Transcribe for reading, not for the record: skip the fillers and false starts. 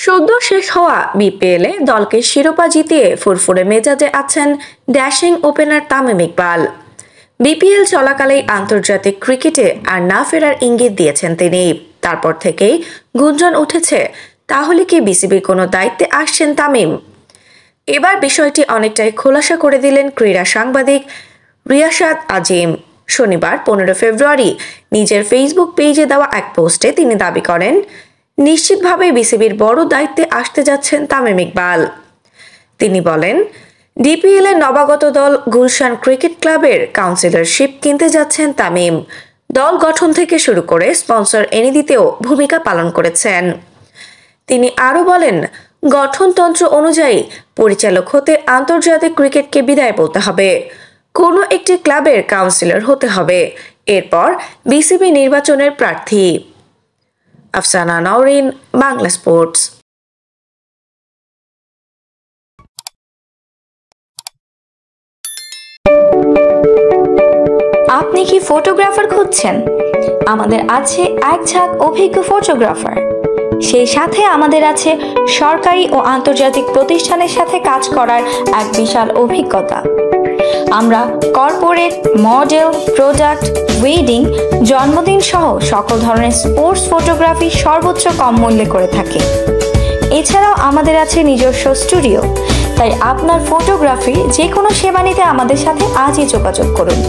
সদ্য শেষ হওয়া বিপিএলে দলকে শিরোপা জিতিয়ে ফুরফুরে মেজাজে আছেন dashing opener Tamim Iqbal. BPL চলাকালেই আন্তর্জাতিক ক্রিকেটে আর না ফেরার ইঙ্গিত দিয়েছেন তিনি। তারপর থেকেই গুঞ্জন উঠেছে, তাহলে কি বিসিবির কোনো দায়িত্বে আসছেন তামিম? এবার বিষয়টি অনেকটাই খোলাসা করে দিলেন ক্রীড়া সাংবাদিক রিয়াসাত আজিম। শনিবার 15 ফেব্রুয়ারি নিজের ফেসবুক পেজে দেওয়া এক পোস্টে তিনি দাবি করেন, নিশ্চিতভাবে বিসিবির বড় দায়িত্বে আসতে যাচ্ছেন তামিম ইকবাল। তিনি বলেন, ডিপিএল এর নবাগত দল গুলশান ক্রিকেট ক্লাবের কাউন্সিলরশিপ কিনতে যাচ্ছেন তামিম। দল গঠন থেকে শুরু করে স্পন্সর এনে দিতেও ভূমিকা পালন করেছেন। তিনি আরও বলেন, গঠনতন্ত্র অনুযায়ী পরিচালক হতে আন্তর্জাতিক ক্রিকেটকে বিদায় বলতে হবে, কোনো একটি ক্লাবের কাউন্সিলর হতে হবে, এরপর বিসিবি নির্বাচনের প্রার্থী। আফসানা নওরিন, বাংলা স্পোর্টস। আপনি কি ফটোগ্রাফার খুঁজছেন? আমাদের আছে এক ঝাঁক অভিজ্ঞ ফটোগ্রাফার। সেই সাথে আমাদের আছে সরকারি ও আন্তর্জাতিক প্রতিষ্ঠানের সাথে কাজ করার এক বিশাল অভিজ্ঞতা। আমরা কর্পোরেট, মডেল, প্রোডাক্ট, ওয়েডিং, জন্মদিন সহ সকল ধরনের স্পোর্টস ফটোগ্রাফি সর্বোচ্চ কম মূল্যে করে থাকি। এছাড়াও আমাদের আছে নিজস্ব স্টুডিও। তাই আপনার ফটোগ্রাফি যে কোনো সেবা নিতে আমাদের সাথে আজই যোগাযোগ করুন।